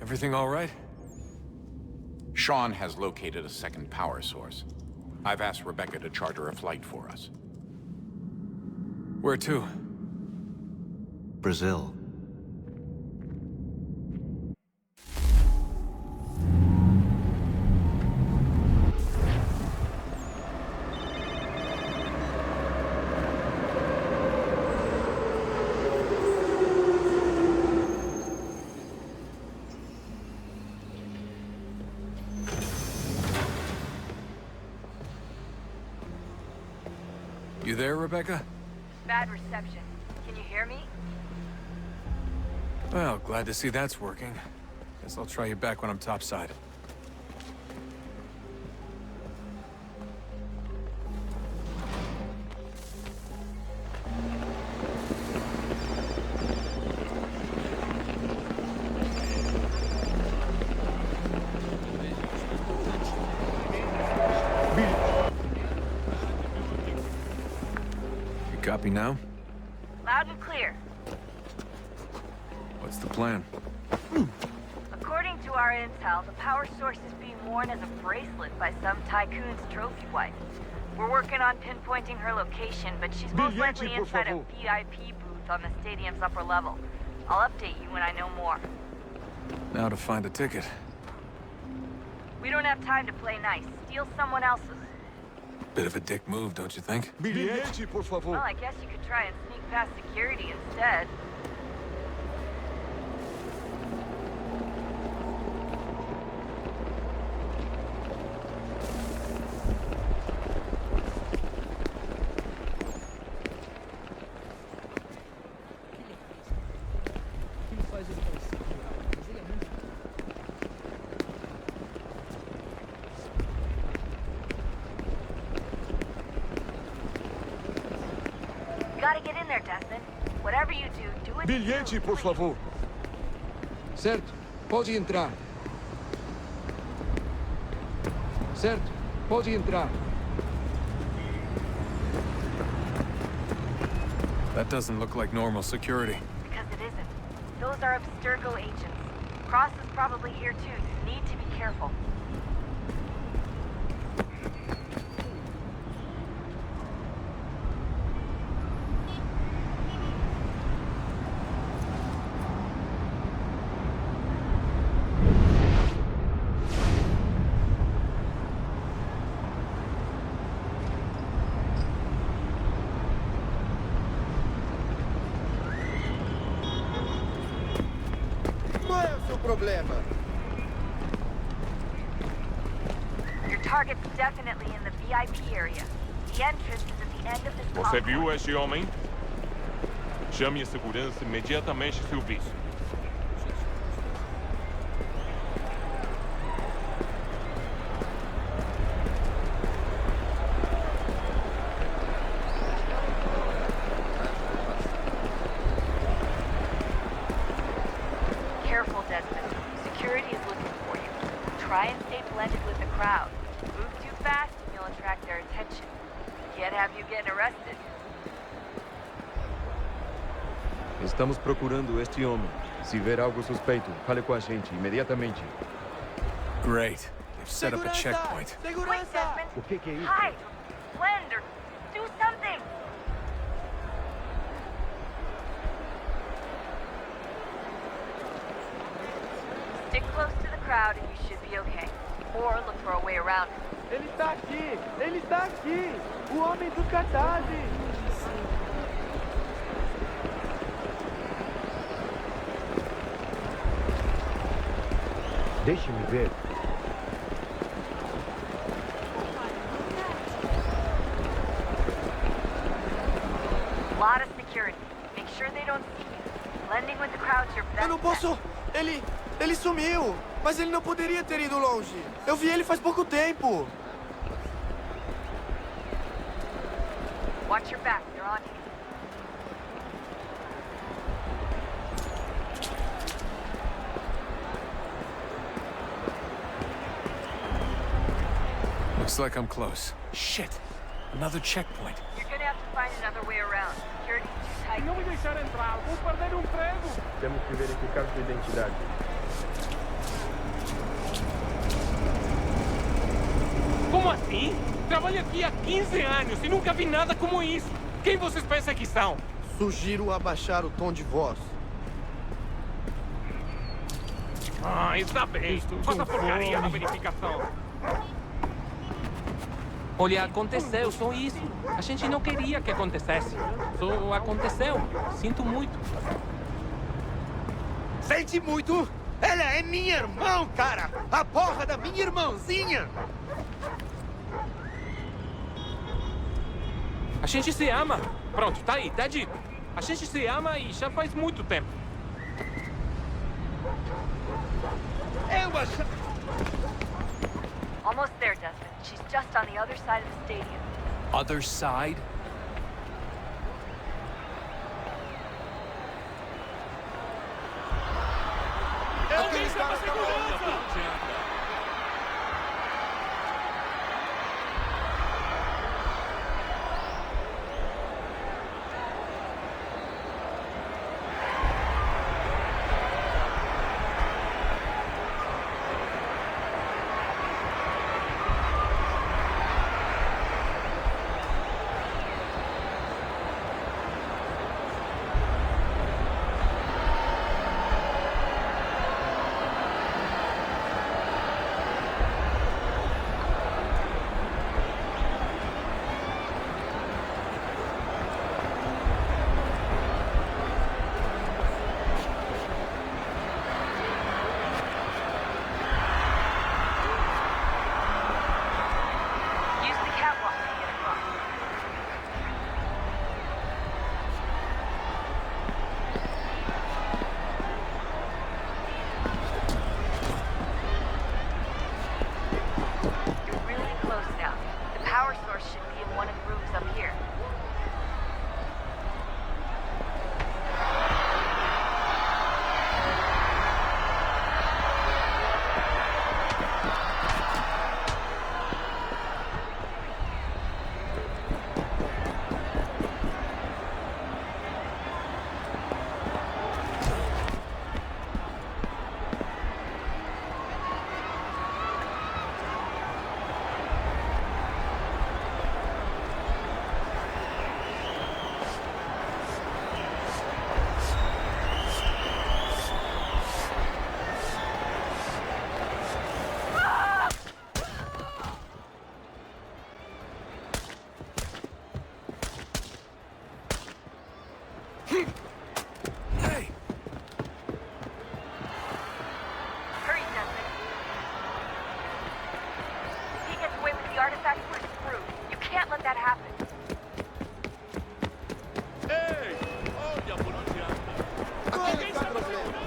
Everything all right? Sean has located a second power source. I've asked Rebecca to charter a flight for us. Where to? Brazil. You there, Rebecca? Bad reception. Can you hear me? Well, glad to see that's working. Guess I'll try you back when I'm topside. You copy now? Loud and clear. What's the plan? According to our intel, the power source is being worn as a bracelet by some tycoon's trophy wife. We're working on pinpointing her location, but she's most likely inside a VIP booth on the stadium's upper level. I'll update you when I know more. Now to find a ticket. We don't have time to play nice. Steal someone else's. Bit of a dick move, don't you think? Bilhete, por favor. Well, I guess you could try and sneak past security instead. Gotta get in there, Desmond. Whatever you do, do it Bilhete, soon, por please. favor. Certo, pode entrar. Certo, pode entrar. That doesn't look like normal security. Because it isn't. Those are Abstergo agents. Cross is probably here too. You need to be careful. Qual é o seu problema? Your target's definitely in the VIP area. The entrance is at the end of this Você complex. viu este homem? Chame a segurança imediatamente, serviço. Careful, Desmond. Security is looking for you. Try and stay blended with the crowd. Move too fast and you'll attract their attention. Can't have you getting arrested. Estamos procurando este homem. Se ver algo suspeito, fale com a gente imediatamente. Great. They've set up a checkpoint. Wait, Desmond. O que é isso? Hide! Blend or do something! Stick close to the crowd and you should be okay. Or look for a way around it. Ele está aqui! Ele está aqui! O homem dos cartazes! Deixe-me ver. Lot of security. Make sure they don't see you. Blending with the crowd's your best Eu não posso... bet. Ele sumiu! Mas ele não poderia ter ido longe! Eu vi ele faz pouco tempo! Watch your back. They're on you. Looks like I'm close. Shit! Another checkpoint. You're gonna have to find another way around. Security's too tight. Não me deixar entrar! Vou perder um emprego! Temos que verificar sua identidade. Como assim? Trabalho aqui há 15 anos e nunca vi nada como isso. Quem vocês pensam que são? Sugiro abaixar o tom de voz. Ah, está bem. Faça porcaria na verificação. Olha, aconteceu, só isso. A gente não queria que acontecesse. Só aconteceu. Sinto muito. Sente muito? Ela é minha irmã, cara! A porra da minha irmãzinha! A gente se ama. Pronto, tá aí, tá dito. A gente se ama e já faz muito tempo. Eu acho... Almost there, Desmond. She's just on the other side of the stadium. Other side? Aquele cara tá maluco! Use the catwalk to get across. You're really close now. The power source should be in one of the rooms up here. Hey! Hurry, Desmond. If he gets away with the artifact, we're screwed. You can't let that happen. Aquele cara problema.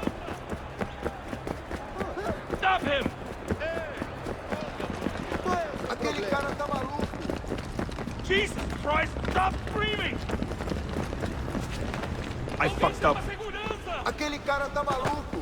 Stop him! Aquele cara tá maluco! Jesus Christ, stop screaming! I fucked up. Aquele cara tá maluco!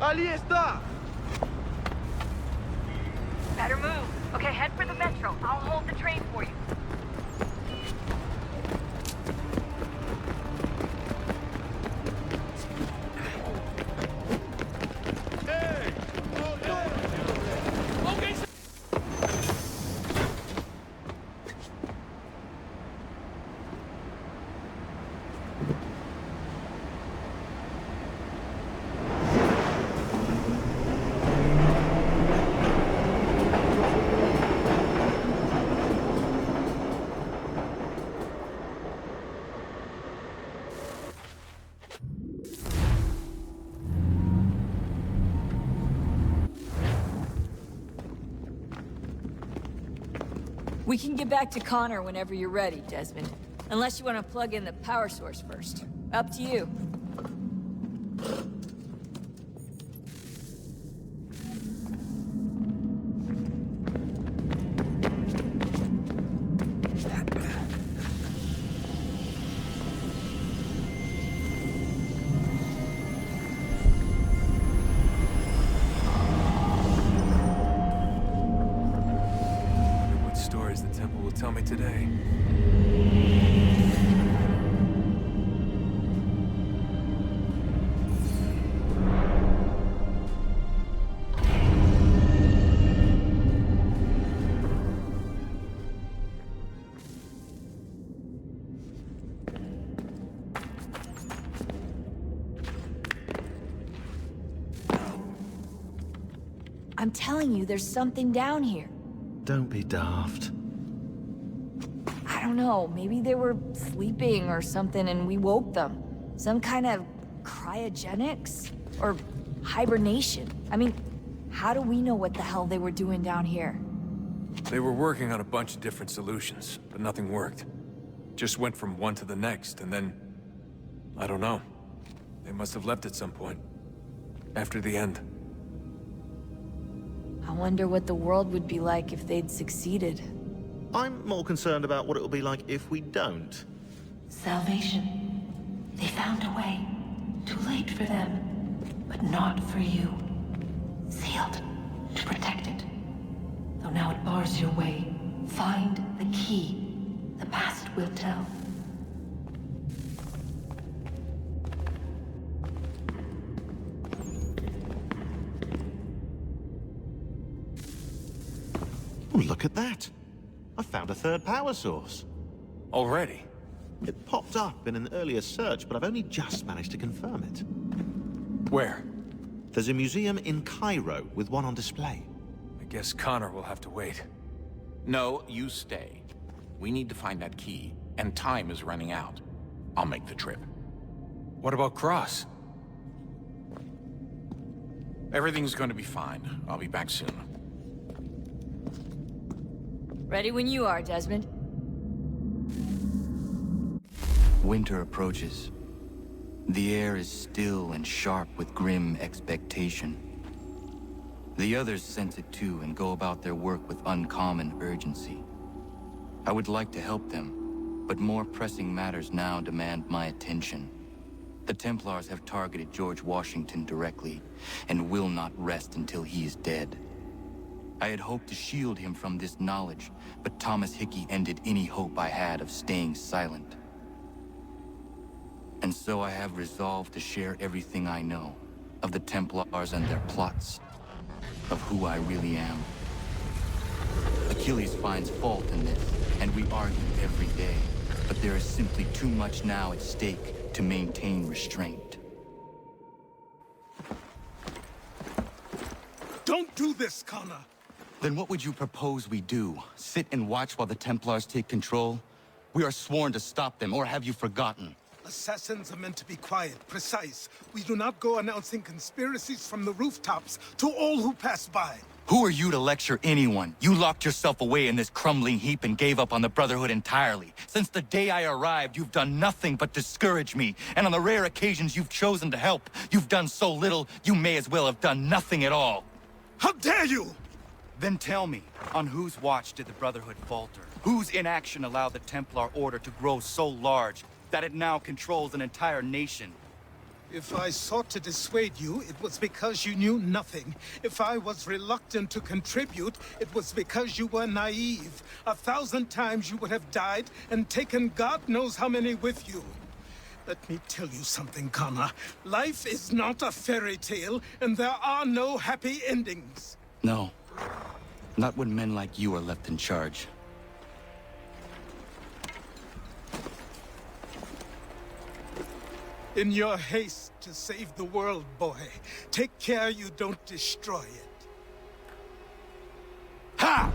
Ali está! Better move. Okay, head for the metro. I'll hold the train for you. We can get back to Connor whenever you're ready, Desmond. Unless you want to plug in the power source first. Up to you. today. I'm telling you, there's something down here. Don't be daft. I don't know, maybe they were sleeping or something and we woke them. Some kind of cryogenics? Or hibernation? I mean, how do we know what the hell they were doing down here? They were working on a bunch of different solutions, but nothing worked. Just went from one to the next, and then... I don't know. They must have left at some point. After the end. I wonder what the world would be like if they'd succeeded. I'm more concerned about what it will be like if we don't. Salvation. They found a way. Too late for them, but not for you. Sealed to protect it. Though now it bars your way. Find the key. The past will tell. Oh, look at that. I found a third power source. Already? It popped up in an earlier search, but I've only just managed to confirm it. Where? There's a museum in Cairo with one on display. I guess Connor will have to wait. No, you stay. We need to find that key, and time is running out. I'll make the trip. What about Cross? Everything's going to be fine. I'll be back soon. Ready when you are, Desmond. Winter approaches. The air is still and sharp with grim expectation. The others sense it too and go about their work with uncommon urgency. I would like to help them, but more pressing matters now demand my attention. The Templars have targeted George Washington directly, and will not rest until he is dead. I had hoped to shield him from this knowledge, but Thomas Hickey ended any hope I had of staying silent. And so I have resolved to share everything I know of the Templars and their plots, of who I really am. Achilles finds fault in this, and we argue every day, but there is simply too much now at stake to maintain restraint. Don't do this, Connor! Then what would you propose we do? Sit and watch while the Templars take control? We are sworn to stop them, or have you forgotten? Assassins are meant to be quiet, precise. We do not go announcing conspiracies from the rooftops to all who pass by. Who are you to lecture anyone? You locked yourself away in this crumbling heap and gave up on the Brotherhood entirely. Since the day I arrived, you've done nothing but discourage me. And on the rare occasions you've chosen to help, you've done so little, you may as well have done nothing at all. How dare you! Then tell me, on whose watch did the Brotherhood falter? Whose inaction allowed the Templar Order to grow so large that it now controls an entire nation? If I sought to dissuade you, it was because you knew nothing. If I was reluctant to contribute, it was because you were naive. 1,000 times you would have died and taken God knows how many with you. Let me tell you something, Connor. Life is not a fairy tale, and there are no happy endings. No. Not when men like you are left in charge. In your haste to save the world, boy, take care you don't destroy it. Ha!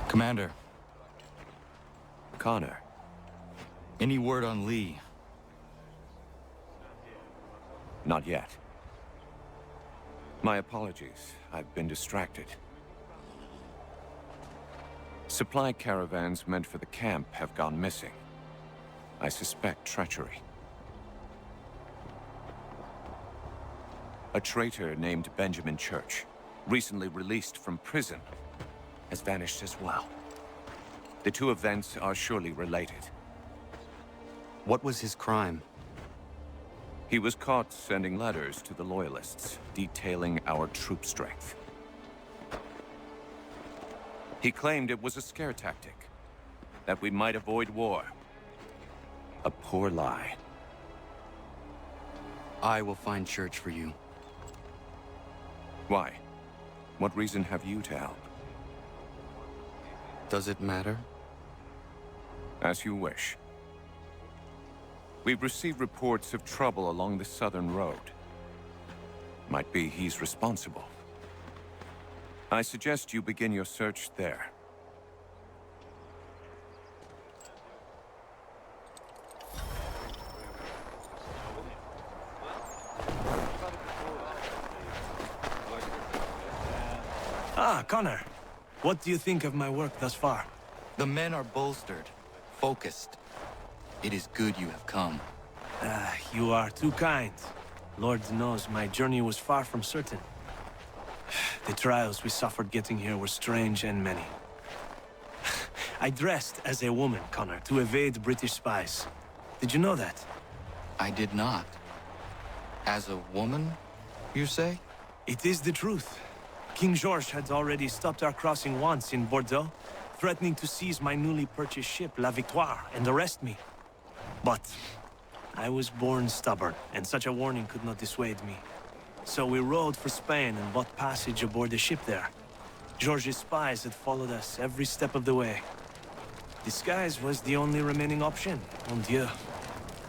Commander, Connor. any word on Lee? Not yet. My apologies. I've been distracted. Supply caravans meant for the camp have gone missing. I suspect treachery. A traitor named Benjamin Church, recently released from prison, has vanished as well. The two events are surely related. What was his crime? He was caught sending letters to the Loyalists, detailing our troop strength. He claimed it was a scare tactic, that we might avoid war. A poor lie. I will find Church for you. Why? What reason have you to help? Does it matter? As you wish. We've received reports of trouble along the southern road. Might be he's responsible. I suggest you begin your search there. Ah, Connor. What do you think of my work thus far? The men are bolstered, focused. It is good you have come. You are too kind. Lord knows my journey was far from certain. The trials we suffered getting here were strange and many. I dressed as a woman, Connor, to evade British spies. Did you know that? I did not. As a woman, you say? It is the truth. King George had already stopped our crossing once in Bordeaux, threatening to seize my newly purchased ship, La Victoire, and arrest me. But I was born stubborn, and such a warning could not dissuade me. So we rode for Spain and bought passage aboard the ship there. George's spies had followed us every step of the way. Disguise was the only remaining option, mon Dieu.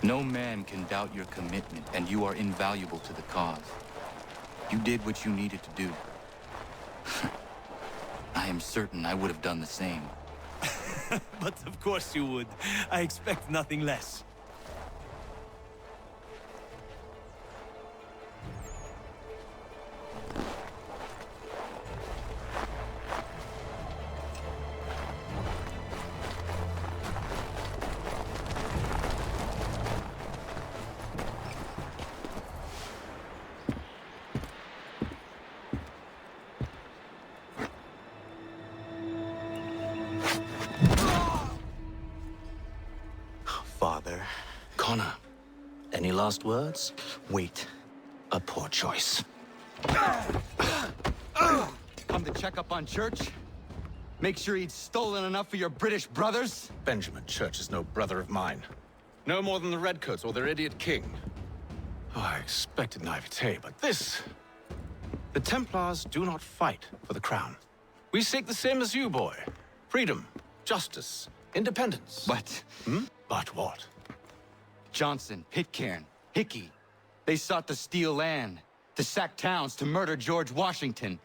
No man can doubt your commitment, and you are invaluable to the cause. You did what you needed to do. I am certain I would have done the same. But of course you would. I expect nothing less. Father. Connor, any last words? Wait. A poor choice. Come to check up on Church? Make sure he'd stolen enough for your British brothers? Benjamin Church is no brother of mine. No more than the Redcoats or their idiot king. Oh, I expected naivete, but this... The Templars do not fight for the crown. We seek the same as you, boy. Freedom, justice, independence. But... But what? Johnson, Pitcairn, Hickey, they sought to steal land, to sack towns, to murder George Washington.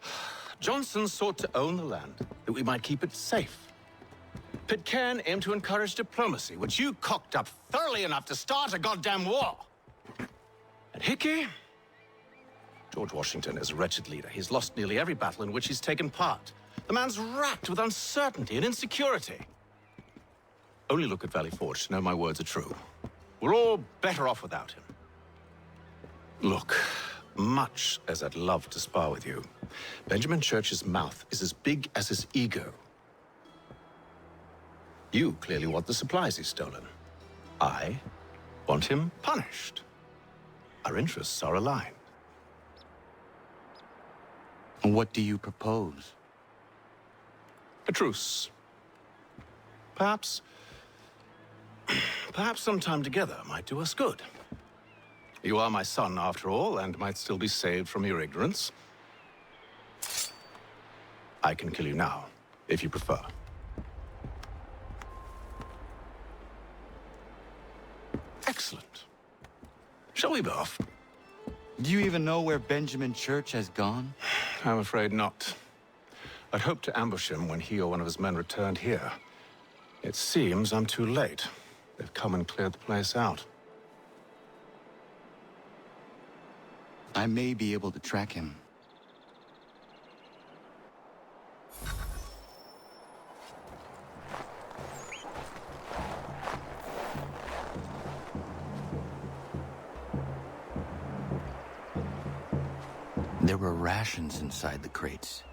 Johnson sought to own the land, that we might keep it safe. Pitcairn aimed to encourage diplomacy, which you cocked up thoroughly enough to start a goddamn war. And Hickey? George Washington is a wretched leader. He's lost nearly every battle in which he's taken part. The man's racked with uncertainty and insecurity. Only look at Valley Forge to know my words are true. We're all better off without him. Look, much as I'd love to spar with you, Benjamin Church's mouth is as big as his ego. You clearly want the supplies he's stolen. I want him punished. Our interests are aligned. What do you propose? A truce. Perhaps some time together might do us good. You are my son, after all, and might still be saved from your ignorance. I can kill you now, if you prefer. Excellent. Shall we be off? Do you even know where Benjamin Church has gone? I'm afraid not. I'd hoped to ambush him when he or one of his men returned here. It seems I'm too late. They've come and cleared the place out. I may be able to track him. There were rations inside the crates,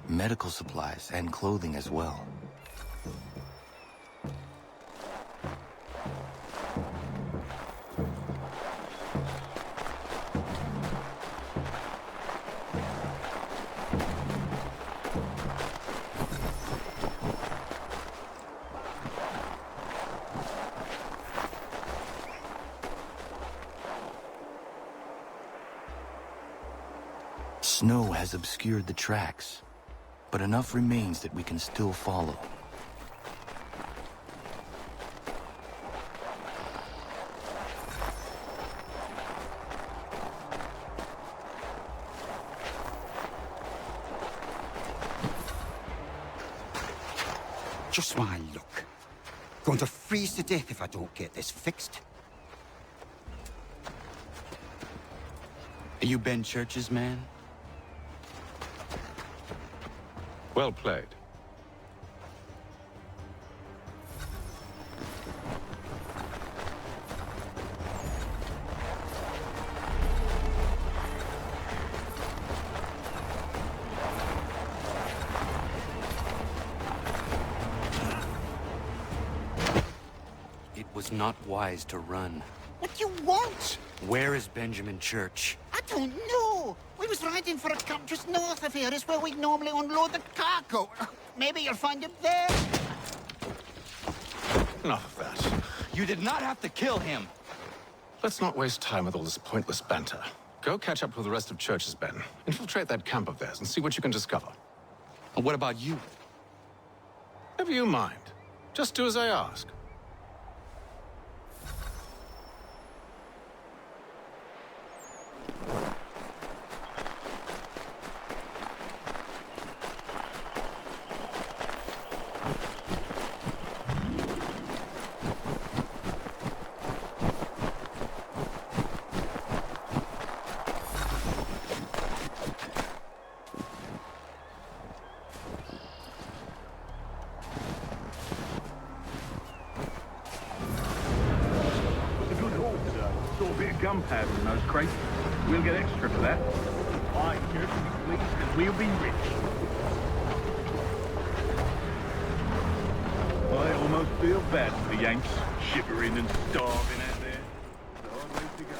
medical supplies and clothing as well. Snow has obscured the tracks, but enough remains that we can still follow. Just my luck. Going to freeze to death if I don't get this fixed. Are you Ben Church's man? Well played. It was not wise to run. What do you want? Where is Benjamin Church? I don't know. We was riding for a camp just north of here. It's where we normally unload the cargo. Maybe you'll find him there. Enough of that. You did not have to kill him. Let's not waste time with all this pointless banter. Go catch up with the rest of Church's men. Infiltrate that camp of theirs and see what you can discover. And what about you? Never you mind. Just do as I ask. Gunpowder in those crates. We'll get extra for that. Aye, Church, please, because we'll be rich. I almost feel bad for the Yanks, shivering and starving out there. It's a hard way to go.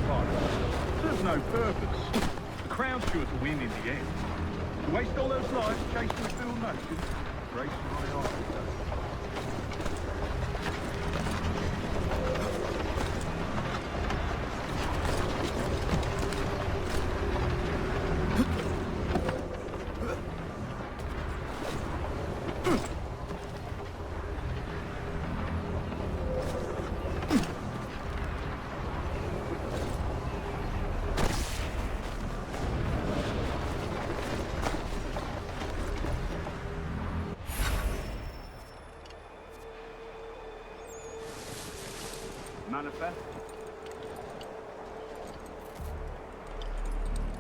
Right. Serves no purpose. The crowd's sure to win in the end. Waste all those lives chasing the field notion. Grace my heart. Manifest.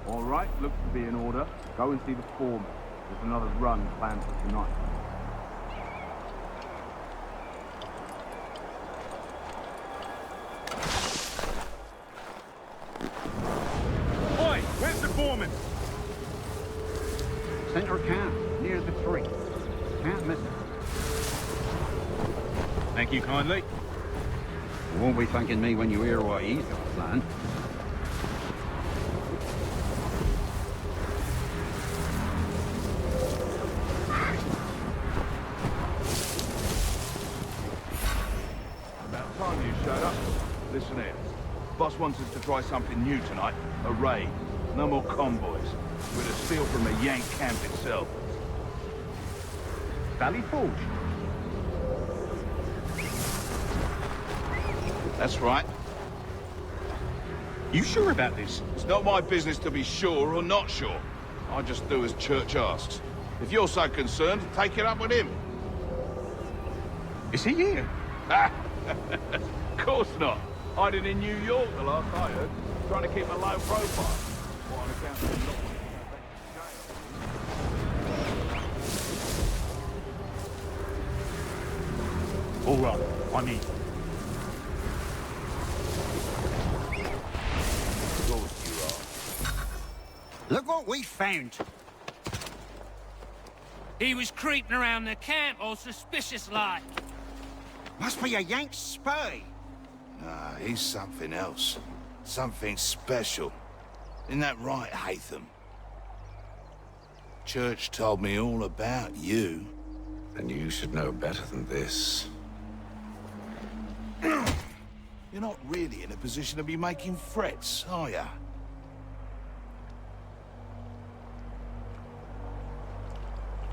All right, looks to be in order. Go and see the foreman. There's another run planned for tonight. 3. Can't miss it. Thank you kindly. You won't be thanking me when you hear what he's got planned. About time you showed up. Listen here. Boss wants us to try something new tonight. A raid. No more convoys. We're to steal from the Yank camp itself. Valley Forge? That's right. You sure about this? It's not my business to be sure or not sure. I just do as Church asks. If you're so concerned, take it up with him. Is he here? Of course not. Hiding in New York, the last I heard. Trying to keep a low profile. Or on account of the all right, I'm in. Look what we found. He was creeping around the camp all suspicious-like. Must be a Yank spy. Nah, he's something else. Something special. Isn't that right, Hatham? Church told me all about you. And you should know better than this. You're not really in a position to be making threats, are ya?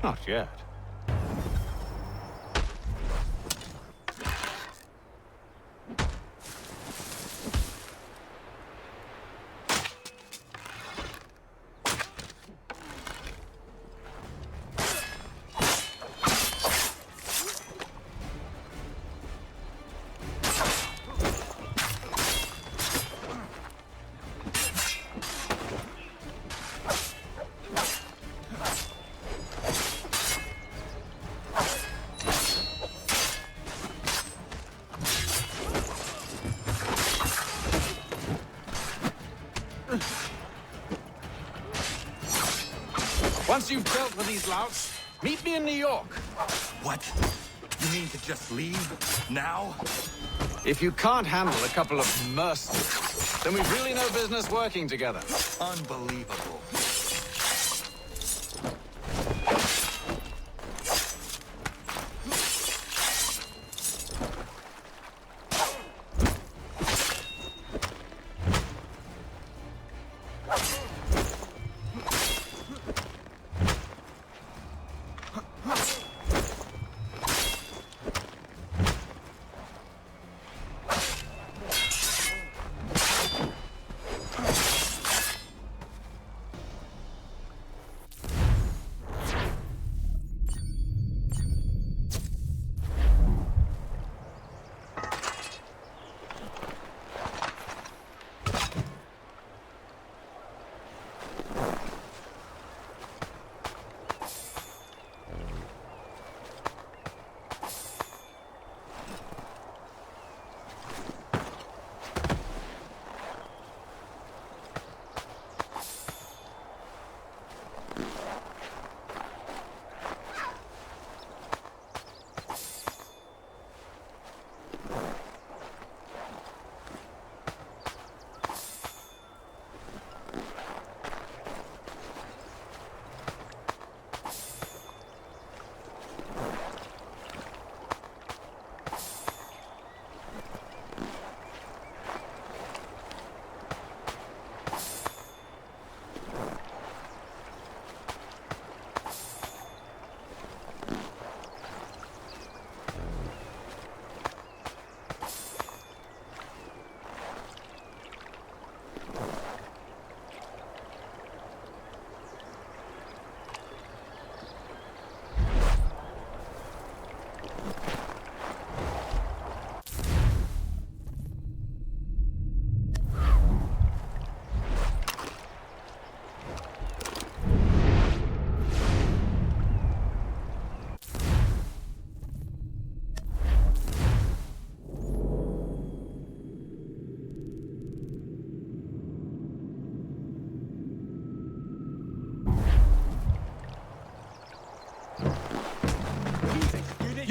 Not yet. Once you've dealt with these louts, meet me in New York. What? You mean to just leave? Now? If you can't handle a couple of mercenaries, then we've really no business working together. Unbelievable.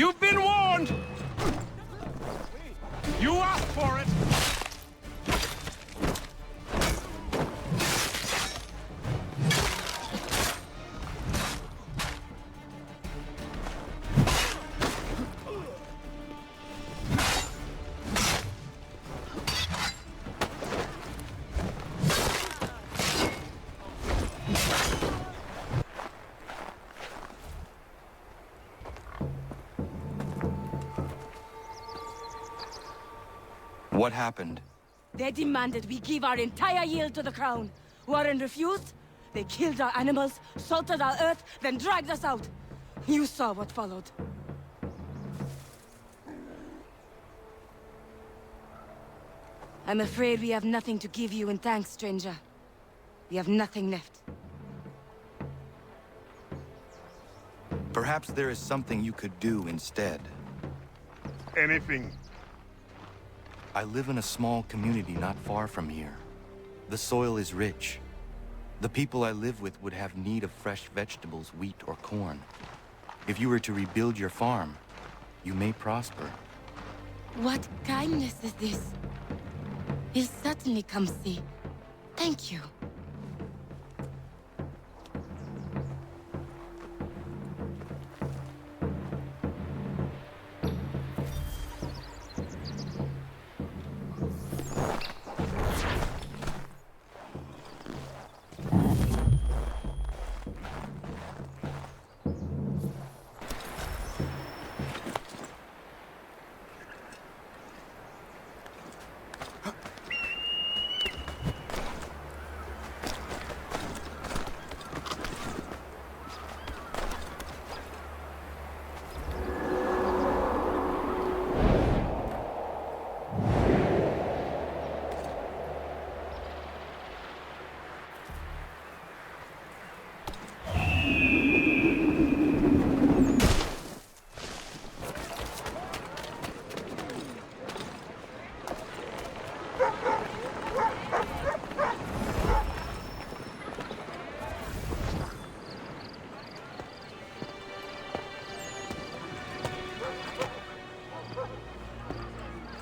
You've been warned! You asked for it! What happened? They demanded we give our entire yield to the crown. Warren refused. They killed our animals, salted our earth, then dragged us out. You saw what followed. I'm afraid we have nothing to give you in thanks, stranger. We have nothing left. Perhaps there is something you could do instead. Anything. I live in a small community not far from here. The soil is rich. The people I live with would have need of fresh vegetables, wheat, or corn. If you were to rebuild your farm, you may prosper. What kindness is this? He'll certainly come see. Thank you.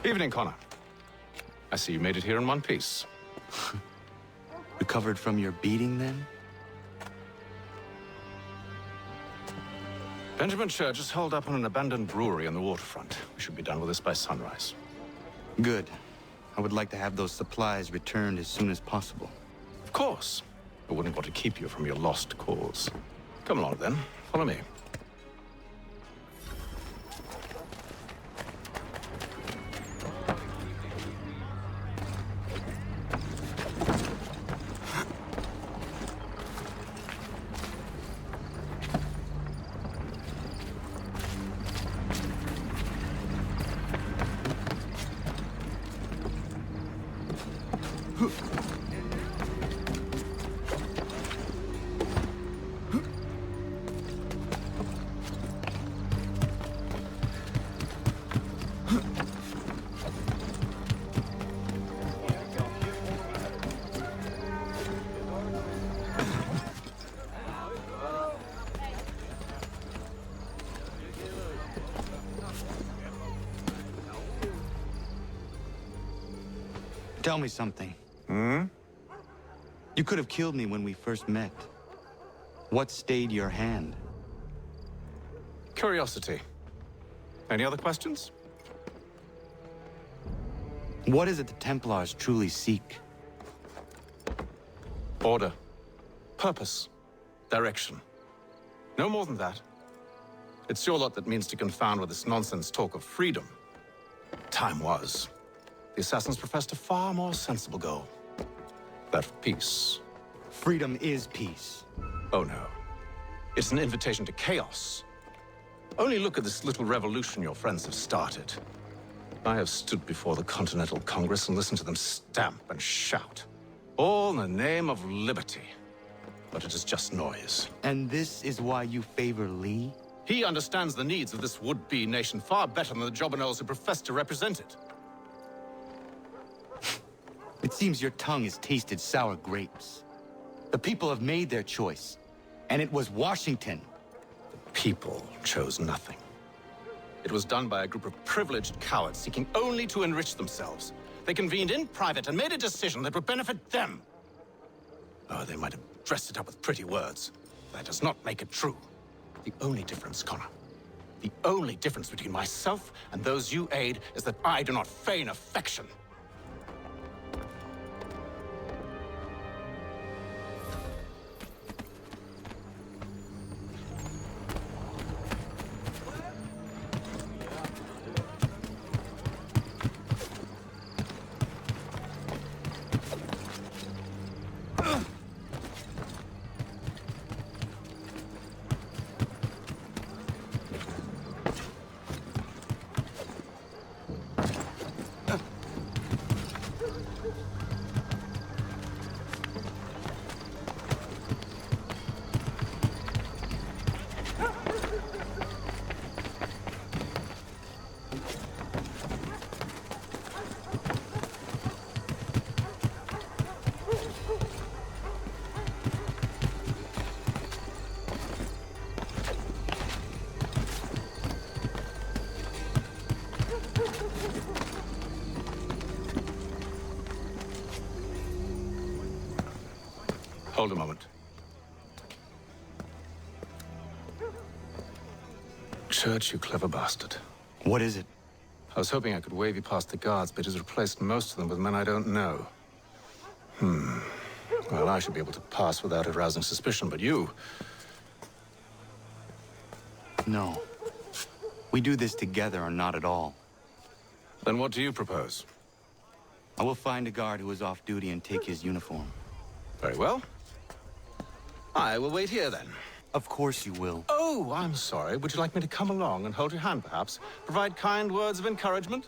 Evening, Connor. I see you made it here in one piece. Recovered from your beating, then? Benjamin Church is holed up on an abandoned brewery on the waterfront. We should be done with this by sunrise. Good. I would like to have those supplies returned as soon as possible. Of course. I wouldn't want to keep you from your lost cause. Come along, then. Follow me. Tell me something. Hmm? You could have killed me when we first met. What stayed your hand? Curiosity. Any other questions? What is it the Templars truly seek? Order. Purpose. Direction. No more than that. It's your lot that means to confound with this nonsense talk of freedom. Time was. The assassins professed a far more sensible goal. That of peace. Freedom is peace. Oh no. It's an invitation to chaos. Only look at this little revolution your friends have started. I have stood before the Continental Congress and listened to them stamp and shout. All in the name of liberty. But it is just noise. And this is why you favor Lee? He understands the needs of this would-be nation far better than the jobberknolls who profess to represent it. It seems your tongue has tasted sour grapes. The people have made their choice, and it was Washington. The people chose nothing. It was done by a group of privileged cowards seeking only to enrich themselves. They convened in private and made a decision that would benefit them. Oh, they might have dressed it up with pretty words. That does not make it true. The only difference, Connor, the only difference between myself and those you aid is that I do not feign affection. Hold a moment. Church, you clever bastard. What is it? I was hoping I could wave you past the guards, but it has replaced most of them with men I don't know. Well, I should be able to pass without arousing suspicion, but you... No. We do this together or not at all. Then what do you propose? I will find a guard who is off duty and take his uniform. Very well. I will wait here, then. Of course you will. Oh, I'm sorry. Would you like me to come along and hold your hand, perhaps? Provide kind words of encouragement?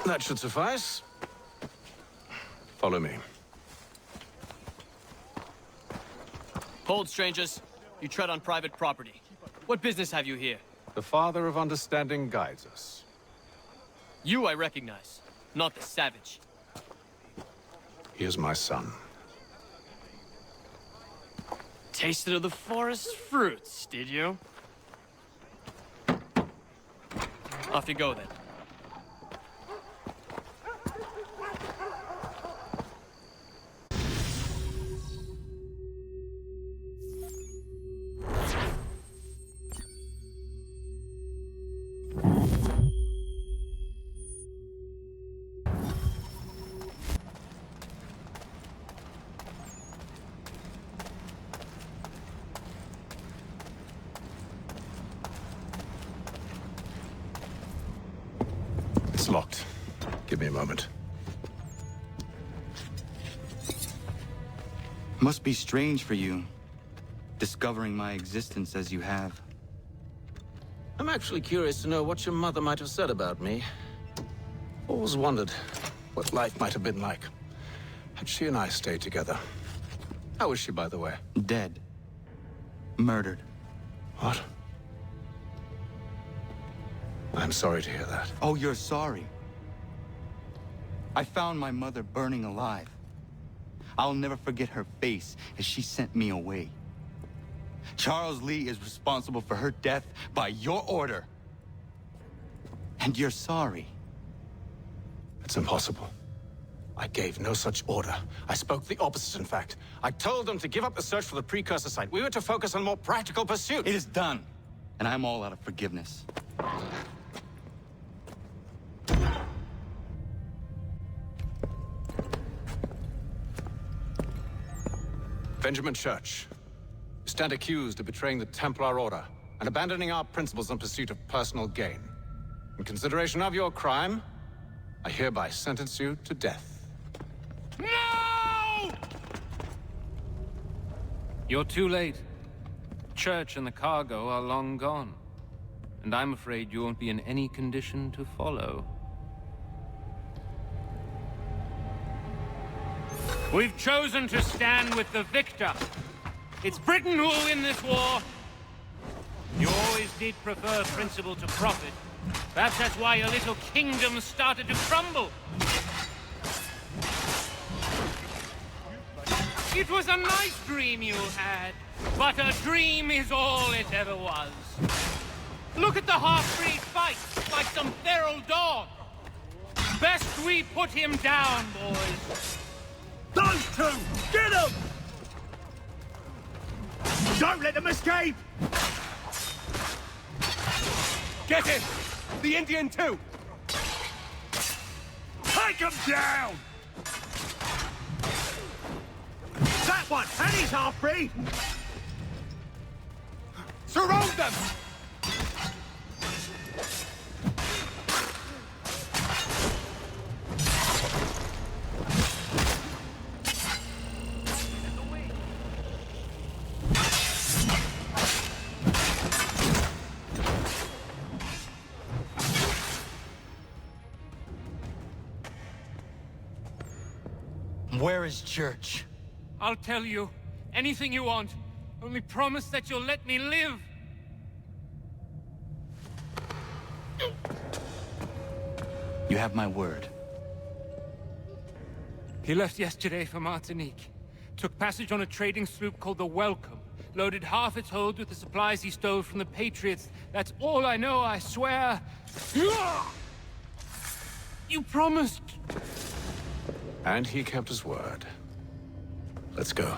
That should suffice. Follow me. Hold, strangers. You tread on private property. What business have you here? The Father of Understanding guides us. You I recognize, not the savage. He is my son. Tasted of the forest fruits, did you? Off you go, then. It's locked. Give me a moment. Must be strange for you, discovering my existence as you have. I'm actually curious to know what your mother might have said about me. Always wondered what life might have been like had she and I stayed together. How is she, by the way? Dead. Murdered. What? I'm sorry to hear that. Oh, you're sorry. I found my mother burning alive. I'll never forget her face as she sent me away. Charles Lee is responsible for her death by your order. And you're sorry. It's impossible. I gave no such order. I spoke the opposite, in fact. I told them to give up the search for the precursor site. We were to focus on more practical pursuits. It is done, and I'm all out of forgiveness. Benjamin Church, you stand accused of betraying the Templar Order and abandoning our principles in pursuit of personal gain. In consideration of your crime, I hereby sentence you to death. No! You're too late. Church and the cargo are long gone. And I'm afraid you won't be in any condition to follow. We've chosen to stand with the victor. It's Britain who will win this war. You always did prefer principle to profit. Perhaps that's why your little kingdom started to crumble. It was a nice dream you had, but a dream is all it ever was. Look at the half-breed fight, like some feral dog. Best we put him down, boys. Those two! Get them! Don't let them escape! Get him! The Indian too! Take him down! That one! And he's half-breed! Surround them! Where is Church? I'll tell you. Anything you want. Only promise that you'll let me live. You have my word. He left yesterday for Martinique. Took passage on a trading sloop called the Welcome. Loaded half its hold with the supplies he stole from the Patriots. That's all I know, I swear. You promised. And he kept his word. Let's go.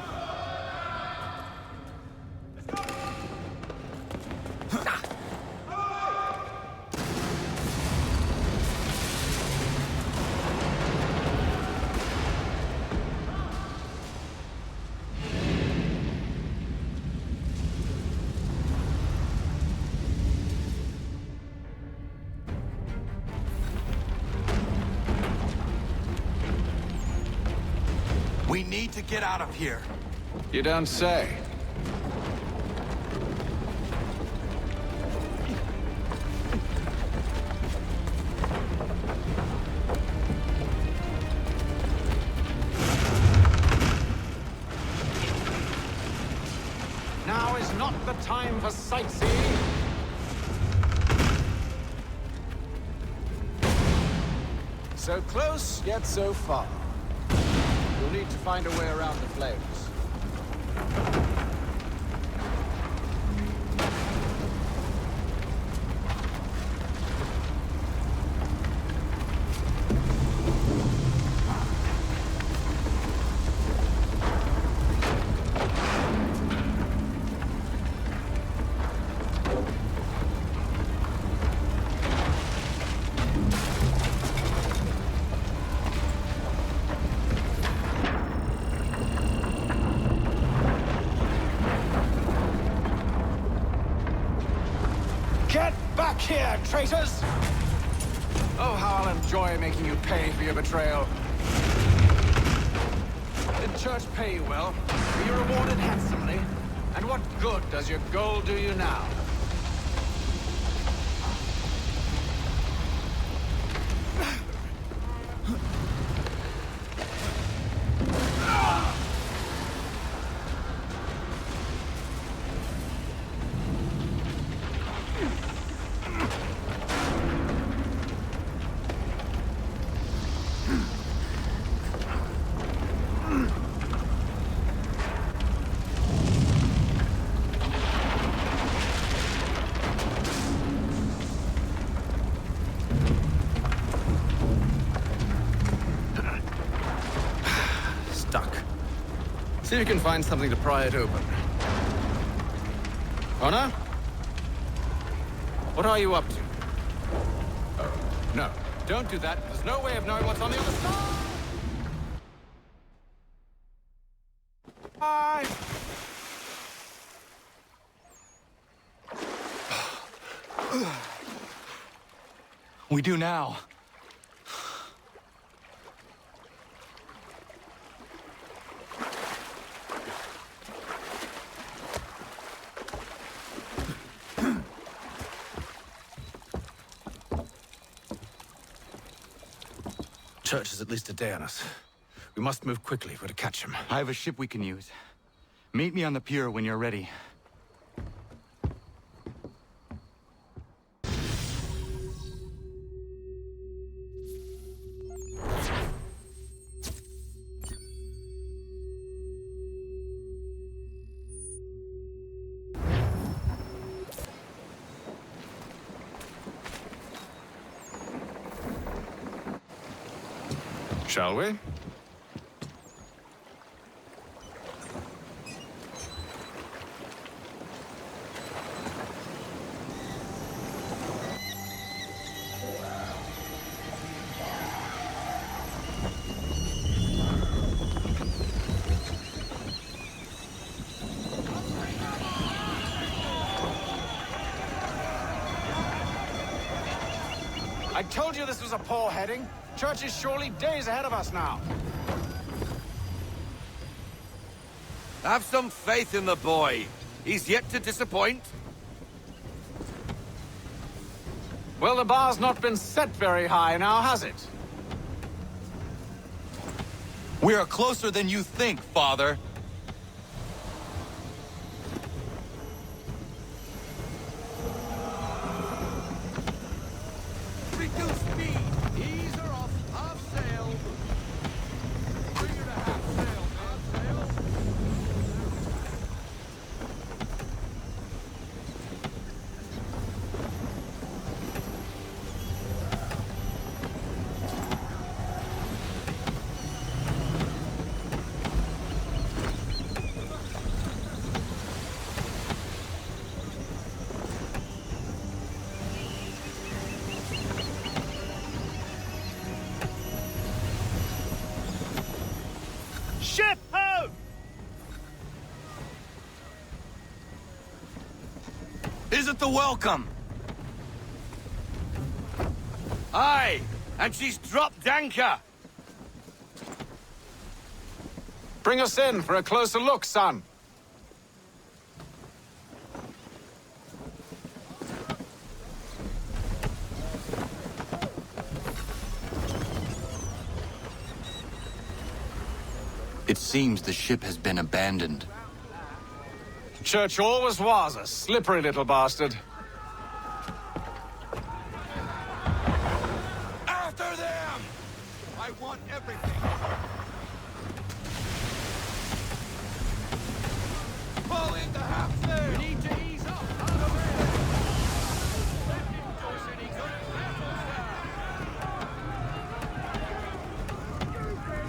We need to get out of here. You don't say. Now is not the time for sightseeing. So close, yet so far. You'll need to find a way around the flames. Get back here, traitors! Oh, how I'll enjoy making you pay for your betrayal. Did Church pay you well? Were you rewarded handsomely? And what good does your gold do you now? See if you can find something to pry it open. Connor? What are you up to? Oh, no. Don't do that. There's no way of knowing what's on the other side. Bye! We do now. Church is at least a day on us. We must move quickly if we're to catch him. I have a ship we can use. Meet me on the pier when you're ready. Shall we? I told you this was a poor heading. Church is surely days ahead of us now. Have some faith in the boy. He's yet to disappoint. Well, the bar's not been set very high now, has it? We are closer than you think, Father. Reduce speed. Ease her off. Half sail. Bring her to half sail. Half sail. Ship ho! Isn't the welcome? Aye, and she's dropped anchor. Bring us in for a closer look, son. It seems the ship has been abandoned. Church always was a slippery little bastard. After them! I want everything. Pull into half sail. We need to ease up. Out of it.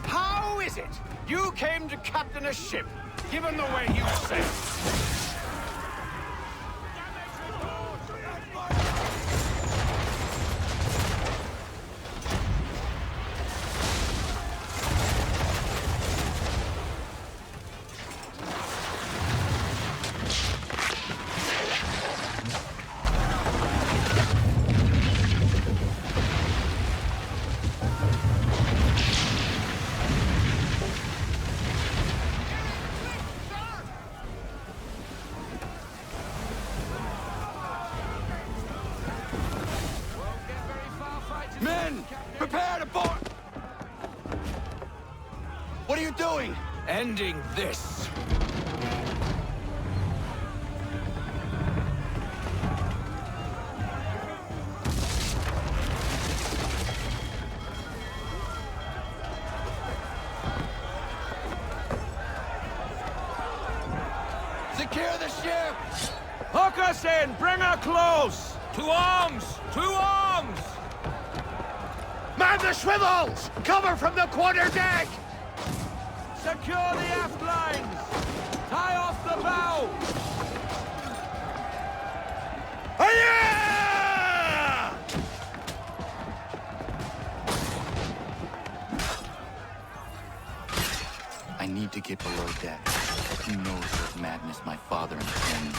How is it you came to captain a ship, given the way you said? Men, prepare to board! What are you doing? Ending this. Secure the ship! Hook us in! Bring her close! To arms! To arms! Man the swivels! Cover from the quarterdeck! Secure the aft lines! Tie off the bow! Hiya! I need to get below deck. Who knows what madness my father intends?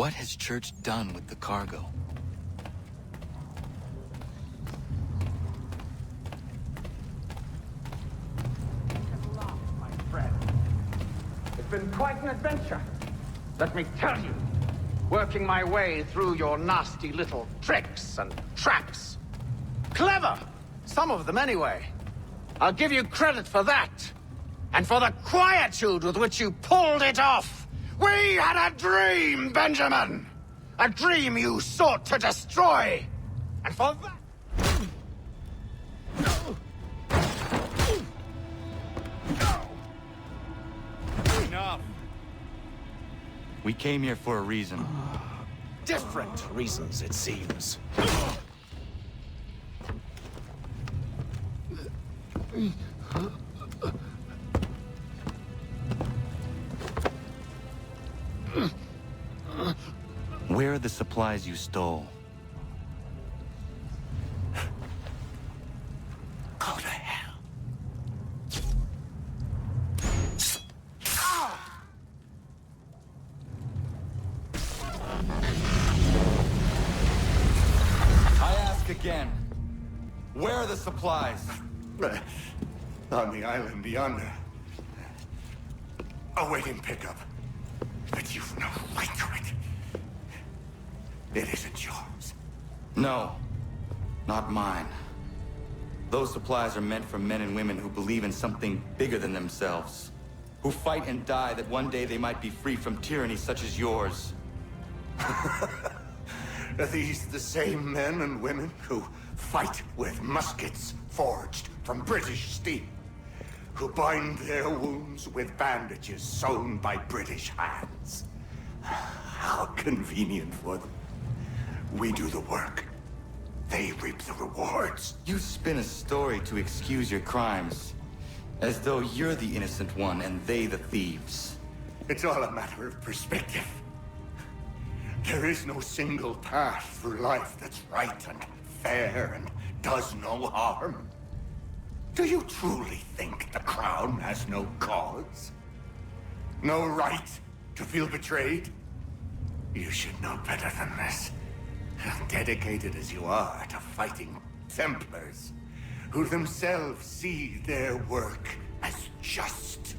What has Church done with the cargo? It's been quite an adventure, let me tell you. Working my way through your nasty little tricks and traps. Clever! Some of them, anyway. I'll give you credit for that. And for the quietude with which you pulled it off. We had a dream, Benjamin! A dream you sought to destroy! And for that... Enough! We came here for a reason. Different reasons, it seems. Where are the supplies you stole? Go to hell. I ask again. Where are the supplies? On the island yonder. Awaiting pickup. But you've no right to it. It isn't yours. No, not mine. Those supplies are meant for men and women who believe in something bigger than themselves. Who fight and die that one day they might be free from tyranny such as yours. Are these the same men and women who fight with muskets forged from British steel? Who bind their wounds with bandages sewn by British hands? How convenient for them. We do the work. They reap the rewards. You spin a story to excuse your crimes. As though you're the innocent one and they the thieves. It's all a matter of perspective. There is no single path through life that's right and fair and does no harm. Do you truly think the Crown has no cause? No right to feel betrayed? You should know better than this. Dedicated as you are to fighting Templars, who themselves see their work as just.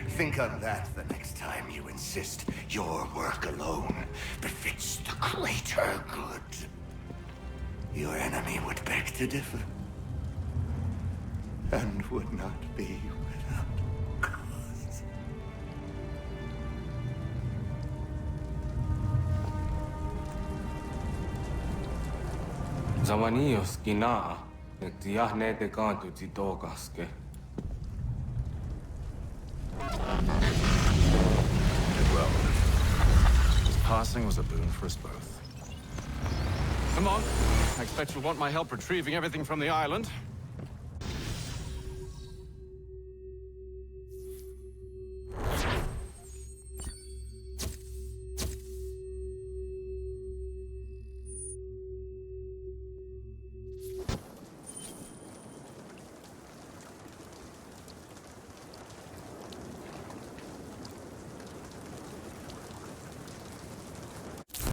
Think on that the next time you insist your work alone befits the greater good. Your enemy would beg to differ, and would not be without cause. Zawanios kinaa, tiahne te kantu titokaske. Did well. His passing was a boon for us both. Come on. I expect you'll want my help retrieving everything from the island.